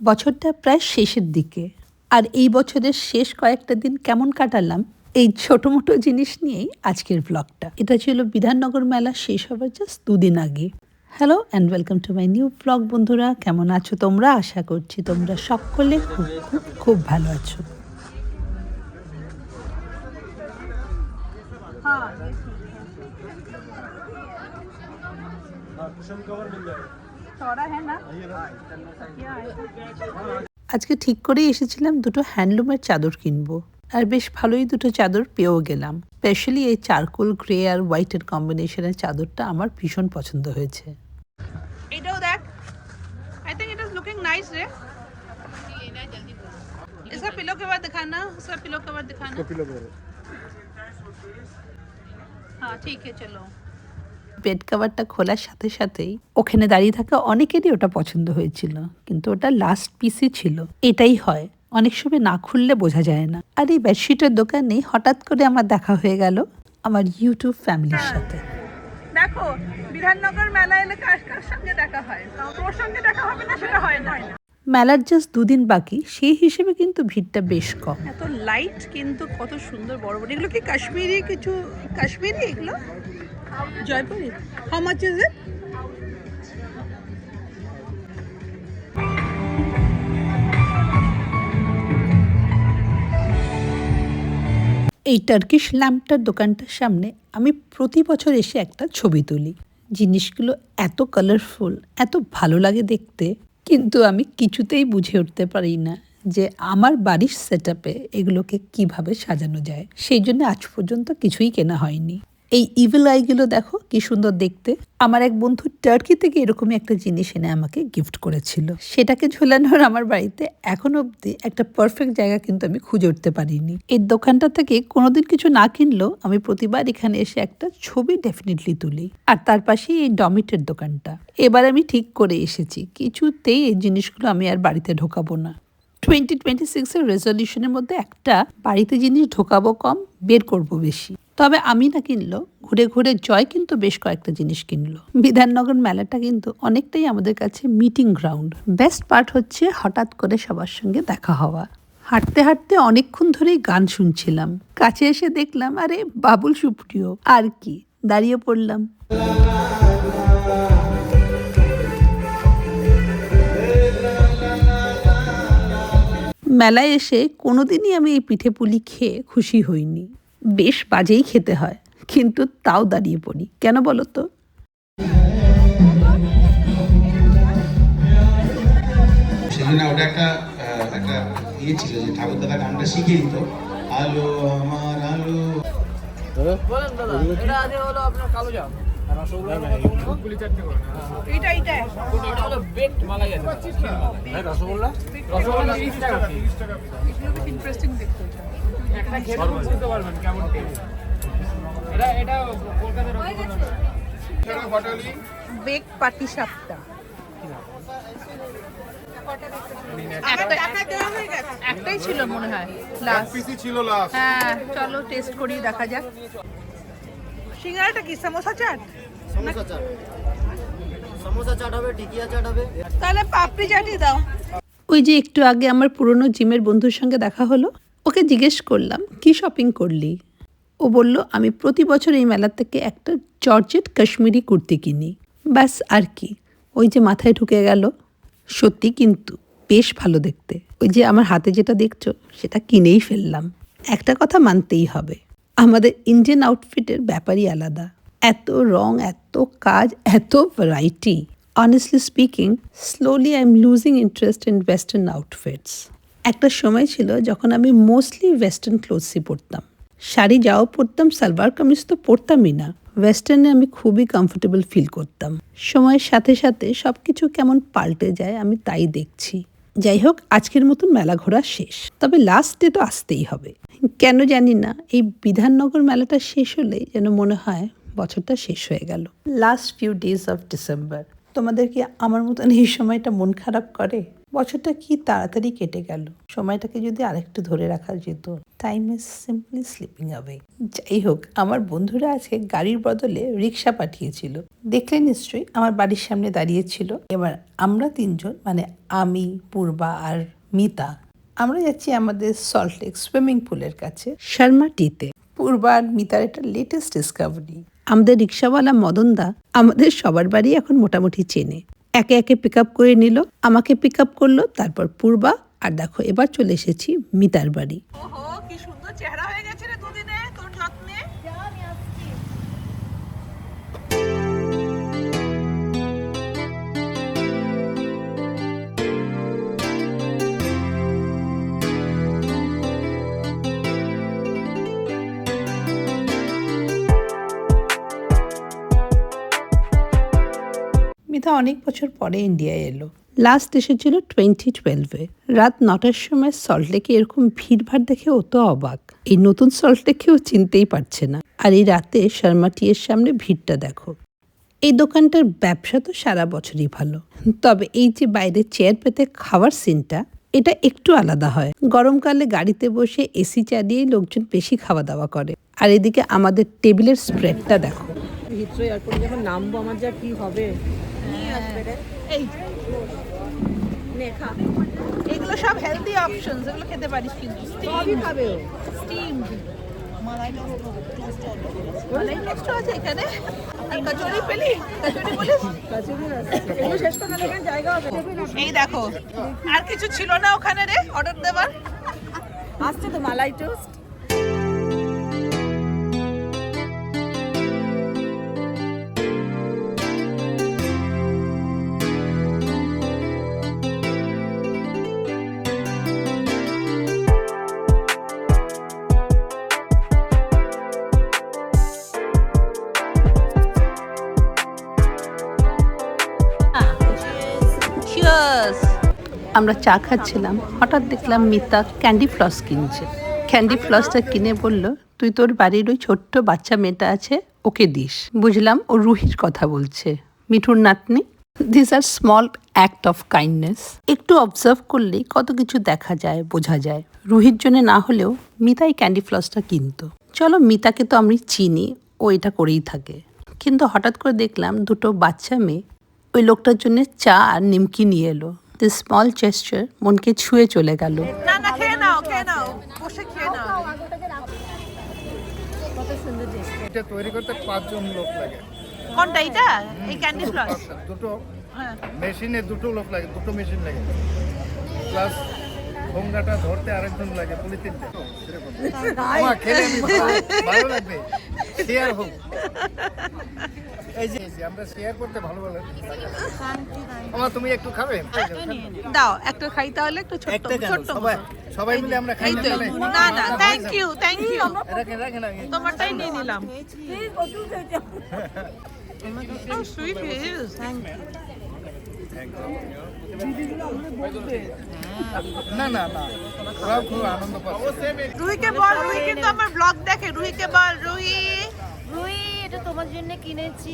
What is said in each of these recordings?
বছরটা প্রায় শেষের দিকে, আর এই বছরের শেষ কয়েকটা দিন কেমন কাটালাম এই ছোট মোটো জিনিস নিয়েই আজকের ব্লগটা। এটা ছিল বিধাননগর মেলা শেষ হবার জাস্ট 2 দিন আগে। Hello and welcome to my new blog. বন্ধুরা, কেমন আছো তোমরা? আশা করছি তোমরা সকলে খুব খুব খুব ভালো আছো। আজকে ঠিক করেই এসেছিলাম দুটো হ্যান্ডলুমের চাদর কিনবো, আর বেশ ভালোই দুটো চাদর পেয়েও গেলাম। স্পেশালি এই চারকোল গ্রে আর হোয়াইটের কম্বিনেশনের চাদরটা আমার ভীষণ পছন্দ হয়েছে। এটাও দেখ, I think it is looking nice रे। इसका पिलो के बाद दिखाना, इसका पिलो के बाद दिखाना। हाँ ठीक है चलो। বেড কভারটা খোলার সাথে সাথেই ওখানে দাঁড়িয়ে থাকা অনেকেরই ওটা পছন্দ হয়েছিল, কিন্তু ওটা লাস্ট পিসই ছিল। এটাই হয়, অনেক সময় না খুললে বোঝা যায় না। আর এই বেডশিটের দোকানে হঠাৎ করে আমার দেখা হয়ে গেল আমার ইউটিউব ফ্যামিলির সাথে। দেখো, বিধাননগর মেলা এলে কার কার সঙ্গে দেখা হয়? তোর সঙ্গে দেখা হবে না সেটা হয় না। মেলার জাস্ট 2 দিন বাকি, সেই হিসেবে কিন্তু ভিড়টা বেশ কম। এত লাইট, কিন্তু কত সুন্দর বড় বড়। এগুলো কি কাশ্মীরি? কিছু কাশ্মীরি এগুলো? Jaipuri? How much is it? এই টার্কিশ ল্যাম্পটার দোকানটার সামনে আমি প্রতি বছর এসে একটা ছবি তুলি। জিনিসগুলো এত কালারফুল, এত ভালো লাগে দেখতে, কিন্তু আমি কিছুতেই বুঝে উঠতে পারি না যে আমার বাড়ির সেটআপে এগুলোকে কিভাবে সাজানো যায়। সেই জন্য আজ পর্যন্ত কিছুই কেনা হয়নি। এই ইভিল আইগুলো দেখো কি সুন্দর দেখতে। আমার এক বন্ধু টার্কি থেকে এরকমই একটা জিনিস এনে আমাকে গিফট করেছিল। সেটাকে ঝোলানোর আমার বাড়িতে এখন অবধি একটা পারফেক্ট জায়গা কিন্তু আমি খুঁজে উঠতে পারিনি। এই দোকানটা থেকে কোনোদিন কিছু না কিনলেও আমি প্রতিবার এখানে এসে একটা ছবি ডেফিনেটলি তুলি। আর তার পাশেই এই ডমিটের দোকানটা। এবার আমি ঠিক করে এসেছি, কিছুতেই এই জিনিসগুলো আমি আর বাড়িতে ঢোকাবো না। 2026-এর রেজলিউশনের মধ্যে একটা, বাড়িতে জিনিস ঢোকাবো কম, বের করব বেশি। তবে আমি না কিনলো, ঘুরে ঘুরে জয় কিন্তু বেশ কয়েকটা জিনিস কিনলো। বিধাননগর মেলাটা কিন্তু অনেকটাই আমাদের কাছে মিটিং গ্রাউন্ড। বেস্ট পার্ট হচ্ছে হঠাৎ করে সবার সঙ্গে দেখা হওয়া। হাঁটতে হাঁটতে অনেকক্ষণ ধরেই গান শুনছিলাম, কাছে এসে দেখলাম আরে বাবুল সুপ্রিয়। আর কি, দাঁড়িয়ে পড়লাম। মেলায় এসে কোনোদিনই আমি এই পিঠে পুলি খেয়ে খুশি হইনি। বেশ বাজেই খেতে হয়, কিন্তু তাও দাঁড়িয়ে পড়ি। কেন বলো তো? সেজন্য ওটা একটা ইয়ে ছিল যে ঠাকুর দাদা গানটা শিখিয়ে দিত, আলো আমার আলো। বেক পাটি সাপটা একটাই ছিল মনে হয়, লাস্ট। হ্যাঁ চলো টেস্ট করি, দেখা যাক। সিঙ্গারাটা কি সমোসা চাট? সমোসা চাট হবে, টিকিয়া চাট হবে। তাহলে পাপড়ি চাটই দাও। ওই যে একটু আগে আমার পুরনো জিমের বন্ধুর সঙ্গে দেখা হলো, ওকে জিজ্ঞেস করলাম কি শপিং করলি। ও বলল আমি প্রতি বছর এই মেলা থেকে একটা জর্জেট কাশ্মীরি কুর্তি কিনি। ব্যাস, আর কি। ওই যে মাথায় ঢুকে গেল। সত্যি কিন্তু বেশ ভালো দেখতে। ওই যে আমার হাতে যেটা দেখছো, সেটা কিনেই ফেললাম। একটা কথা মানতেই হবে, আমাদের ইন্ডিয়ান আউটফিটের ব্যাপারই আলাদা। এত রং, এত কাজ, এত variety. Honestly speaking, slowly I'm losing interest in western outfits. একটা সময় ছিল যখন আমি মোস্টলি ওয়েস্টার্ন ক্লোথসই পরতাম। শাড়ি যাও পরতাম, সালোয়ার কামিজ তো পরতামই না। ওয়েস্টার্নে আমি খুবই কমফোর্টেবল ফিল করতাম। সময়ের সাথে সাথে সব কিছু কেমন পাল্টে যায় আমি তাই দেখছি। যাই হোক, আজকের মতন মেলা ঘোরা শেষ। তবে লাস্ট ডে তো আসতেই হবে। কেন জানি না, এই বিধাননগর মেলাটা শেষ হলেই যেন মনে হয় বছরটা শেষ হয়ে গেল। Last few days of December. তোমাদের কি আমার মতন এই সময়টা মন খারাপ করে? বছরটা কি তাড়াতাড়ি কেটে গেল, সময়টাকে যদি আরেকটু ধরে রাখা যেত। Time is simply sleeping away. যাই হোক, আমার বন্ধুরা আজকে গাড়ির বদলে রিক্সা পাঠিয়েছিল। দেখলে নিশ্চয়ই, আমার বাড়ির সামনে দাঁড়িয়েছিল। এবার আমরা তিনজন, মানে আমি, পূর্বা আর মিতা, আমরা যাচ্ছি আমাদের সল্টলেক সুইমিং পুলের কাছে শর্মা টিতে। পূর্বা আর মিতার এটা লেটেস্ট ডিসকভারি। আমাদের রিক্সাওয়ালা মদনদা আমাদের সবার বাড়ি এখন মোটামুটি চেনে। একে একে পিক আপ করে নিল, আমাকে পিক আপ করলো, তারপর পূর্বা, আর দেখো এবার চলে এসেছি মিতার বাড়ি। ওহো, কি সুন্দর চেহারা হয়ে গেছে রে দুদিনে তোর যত্নে। মিতা অনেক বছর পরে ইন্ডিয়ায় এলো। লাস্ট এসেছিল 2012-এ। রাত 9টার সময় সল্টলেকে এরকম ভিড়ভাড় দেখে ও তো অবাক। এই নতুন সল্টলেকেও চিনতেই পারছে না। আর এই রাতে শর্মা টিয়ের সামনে ভিড়টা দেখো। এই দোকানটার ব্যবসা তো সারা বছরই ভালো, তবে এই যে বাইরে চেয়ার পেতে খাওয়ার সিনটা, এটা একটু আলাদা হয়। গরমকালে গাড়িতে বসে এসি চালিয়েই লোকজন বেশি খাওয়া দাওয়া করে। আর এদিকে আমাদের টেবিলের স্প্রেডটা দেখো। হিথ্রো এয়ারপোর্টে যখন নামবো আমার যা কি হবে। এই নে খা, এগুলো সব হেলদি অপশনস, এগুলো খেতে পারিস কিন্তু। সবই খাবে ও। স্টিমড মালাই টোস্ট আছে এখানে। আর কচুরি পেলি, কচুরি বলিস। এগুলো শেষ করে না, এখানে জায়গা হবে। এই দেখো, আর কিছু ছিল না ওখানে রে অর্ডার দেবার। আসছে তো মালাই টোস্ট। আমরা চা খাচ্ছিলাম, হঠাৎ দেখলাম মিতা ক্যান্ডি ফ্লস কিনছে। ক্যান্ডি ফ্লসটা কিনে বলল, তুই তোর বাড়ির ওই ছোট্ট বাচ্চা মেয়েটা আছে, ওকে দিস। বুঝলাম ও রুহির কথা বলছে, মিঠুর নাতনি। This are small act of kindness. একটু অবজার্ভ করলেই কত কিছু দেখা যায়, বোঝা যায়। রুহির জন্য না হলেও মিতাই ক্যান্ডি ফ্লসটা কিনতো। চলো, মিতাকে তো আমি চিনি, ও এটা করেই থাকে। কিন্তু হঠাৎ করে দেখলাম দুটো বাচ্চা মেয়ে ওই লোকটার জন্য চা আর নিমকি নিয়ে এলো। দিস স্মল জেস্টার মনকে ছুঁয়ে চলে গেল। না না, খেয়ে নাও, খেয়ে নাও, বসে খেয়ে নাও। কত সুন্দর টেস্ট। এটা তৈরি করতে 5 জন লোক লাগে। কোনটা এটা? এই ক্যান্ডি ফ্লস? দুটো হ্যাঁ। মেশিনে দুটো লোক লাগে, দুটো মেশিন লাগে, প্লাস ভোঙ্গাটা ধরতে আরেকজন লাগে, পলিথিনটা সেরকম। মা খেলে আমি ভালো লাগবে, শেয়ার হোক। এই যে আমরা শেয়ার করতে ভালো লাগে। আমা তুমি একটু খাবে? দাও একটা খাই তাহলে, একটু ছোট্ট ছোট্ট সবাই সবাই মিলে আমরা খাই এই না তো। তাহলে? না না, থ্যাংক ইউ, থ্যাংক ইউ। রাখেন রাখেন আগে। তোমারটাই নিয়ে নিলাম। How sweet he is. না না না, ওরাও খুব আনন্দ পাচ্ছে। রুহিকে বল, রুহি কিন্তু আমার ব্লগ দেখে। রুহিকে বল, রুহি। রুই, এটা তোমার জন্য কিনেছি,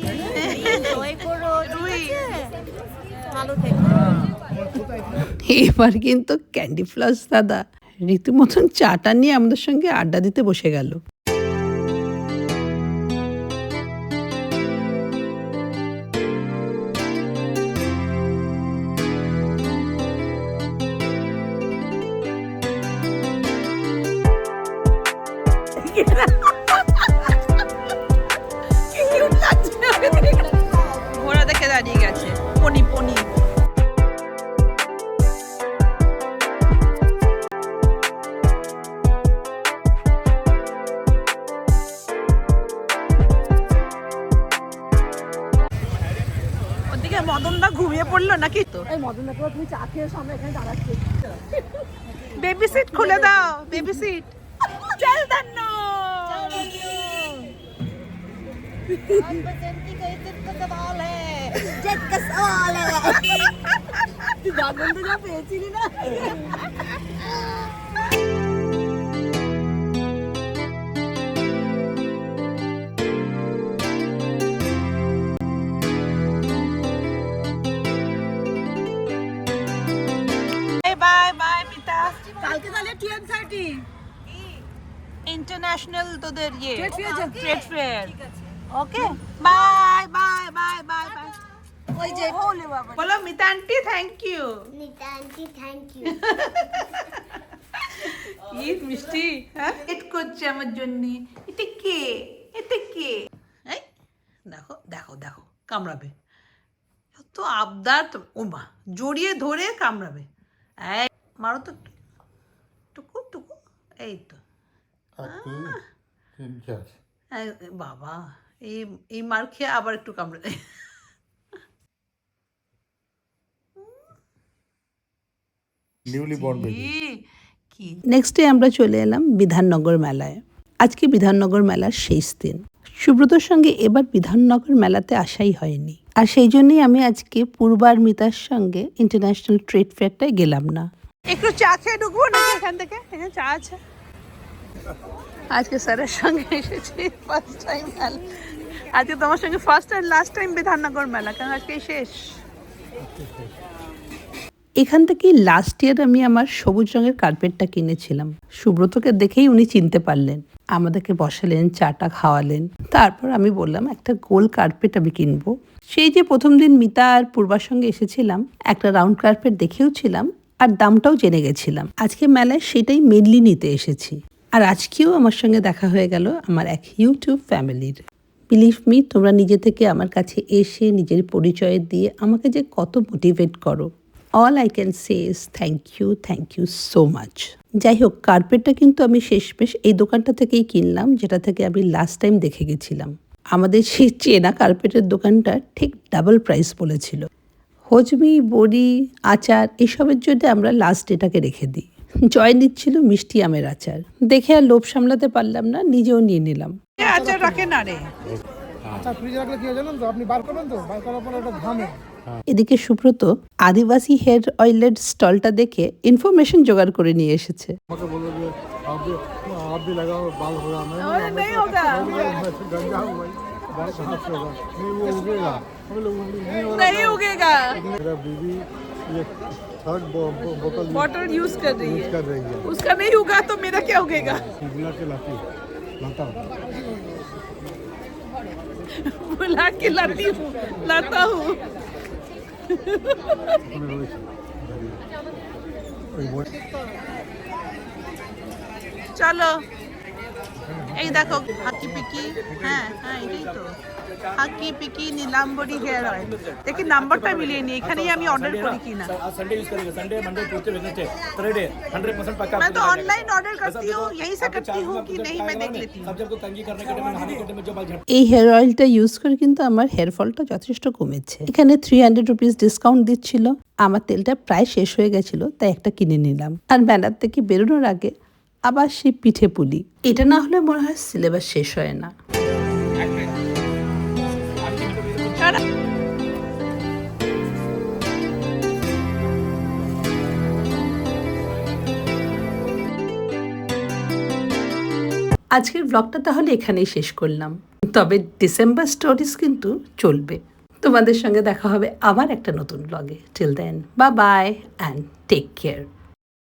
এনজয় করো। রুহি। ভালো থেকো। এবার কিন্তু ক্যান্ডি ফ্লস দাদা রীতিমতন চাটা নিয়ে আমাদের সঙ্গে আড্ডা দিতে বসে গেল। ঘোড়া দেখে দাঁড়িয়ে গেছে, পনি পনি। ওদিকে মদনদা ঘুমিয়ে পড়লো নাকি? তো এই মদন দেখো, তুমি চা খেয়ে সামনে এখানে দাঁড়াচ্ছি। বেবি সিট খুলে দাও, বেবি সিট। চল দান্নো। তুই গানবন্ধ যা পেয়েছিলি না। কালকে তাহলে 10:30 ইন্টারন্যাশনাল তোদের ইয়ে Trade fair যা- trade fair okay bye bye bye bye bye ওই যে বলো Mita aunty thank you thank you কি মিষ্টি হ্যাঁ এট করছে আমার জন্য এটা কে এই দেখো দেখো দেখো কামড়াবে তো আবদার তো ও মা জড়িয়ে ধরে কামড়াবে এই মারো তো টুকু টুকু এই তো এই, বাবা এই এই মার খেয়ে আবার একটু কামড়ে দেয় নিউলি বর্ন কি নেক্সট ডে আমরা চলে এলাম বিধাননগর মেলায়। আজকে বিধাননগর মেলার শেষ দিন। সুব্রতর সঙ্গে এবার বিধাননগর মেলাতে আসাই হয়নি, আর সেই জন্যই আমি আজকে পূর্বার মিতার সঙ্গে ইন্টারন্যাশনাল ট্রেড ফেয়ারটায় গেলাম না। একটু চা খেয়ে ঢুকবো নাকি এখান থেকে? এখানে চা আছে। আজকে স্যারের সঙ্গে এসেছি ফার্স্ট টাইম মেলা। আজকে তোমার সঙ্গে ফার্স্ট আর লাস্ট টাইম বিধাননগর মেলা, কারণ আজকেই শেষ। এখান থেকেই লাস্ট ইয়ার আমি আমার সবুজ রঙের কার্পেটটা কিনেছিলাম। সুব্রতকে দেখেই উনি চিনতে পারলেন, আমাদেরকে বসালেন, চাটা খাওয়ালেন। তারপর আমি বললাম একটা গোল কার্পেট আমি কিনবো। সেই যে প্রথম দিন মিতা আর পূর্বার সঙ্গে এসেছিলাম, একটা রাউন্ড কার্পেট দেখেও ছিলাম আর দামটাও জেনে গেছিলাম। আজকে মেলায় সেটাই মেনলি নিতে এসেছি। আর আজকেও আমার সঙ্গে দেখা হয়ে গেল আমার এক ইউটিউব ফ্যামিলির। বিলিভ মি, তোমরা নিজে থেকে আমার কাছে এসে নিজের পরিচয় দিয়ে আমাকে যে কত মোটিভেট করো। All I can say is thank you so much. যাই হোক, কার্পেটটা কিন্তু আমি শেষমেশ এই দোকানটা থেকেই কিনলাম, যেটা থেকে আমি লাস্ট টাইম দেখে গেছিলাম। আমাদের সেই চেনা কার্পেটের দোকানটা ঠিক ডাবল প্রাইস বলেছিল। হজমি, বড়ি, আচার এসবের জন্য আমরা লাস্ট ডেটাকে রেখে দিই। জয় নিচ্ছিল মিষ্টি আমের আচার, দেখে আর লোভ সামলাতে পারলাম না, নিজেও নিয়ে নিলাম। আচার রাখে না রে। আচ্ছা ফ্রিজে রাখলে কি হয় জানেন তো, আপনি বার করবেন তো, বার করার পরে ওটা ঘামে। এদিকে সুব্রত আদিবাসী হেয়ার অয়েলের স্টলটা দেখে ইনফরমেশন জোগাড় করে নিয়ে এসেছে। আমাকে বললো যে आप भी लगाओ बाल होगा। मैं नहीं होगा। गंजा हूँ भाई, बाल कहाँ से होगा? नहीं वो उगेगा, हम लोग नहीं हो रहा। नहीं उगेगा। मेरा बीवी ये थर्ड बोतल बॉटल यूज कर रही यूज है, कर रही है। उसका नहीं उगा तो मेरा क्या उगेगा? बुला के लाती लाता बुला के लाता हूँ। ওখানে রয়েছে ওই বই। চলো এই দেখো হাকি পিকি, হ্যাঁ হ্যাঁ এটাই তো হাকি পিকি নীলাম্বরী হেয়ার অয়েল। দেখি নাম্বারটা মিলিয়ে নি, এখানেই আমি অর্ডার করি কিনা। संडे यूज करेंगे, Sunday Monday Tuesday Wednesday Friday 100% पक्का। मैं तो ऑनलाइन ऑर्डर करती हूँ, यहीं से करती हूँ कि नहीं मैं देख लेती हूँ। सब जब को तंगी करने के टाइम नहाने के टाइम में जो बाल झड़ এই হেয়ার অয়েলটা ইউজ করে কিন্তু আমার হেয়ার ফলটা যথেষ্ট কমেছে। এখানে 300 রুপিস ডিসকাউন্ট দিচ্ছিল। আমার তেলটা প্রায় শেষ হয়ে গেছিল, তাই একটা কিনে নিলাম। আর মেলার থেকে বেরোনোর আগে আবার সেই পিঠে পুলি, এটা না হলে মনে হয় সিলেবাস শেষ হয় না। আজকের ব্লগটা তাহলে এখানেই শেষ করলাম, তবে ডিসেম্বর স্টোরিজ কিন্তু চলবে। তোমাদের সঙ্গে দেখা হবে আবার একটা নতুন ব্লগে। Till then, bye bye and take care.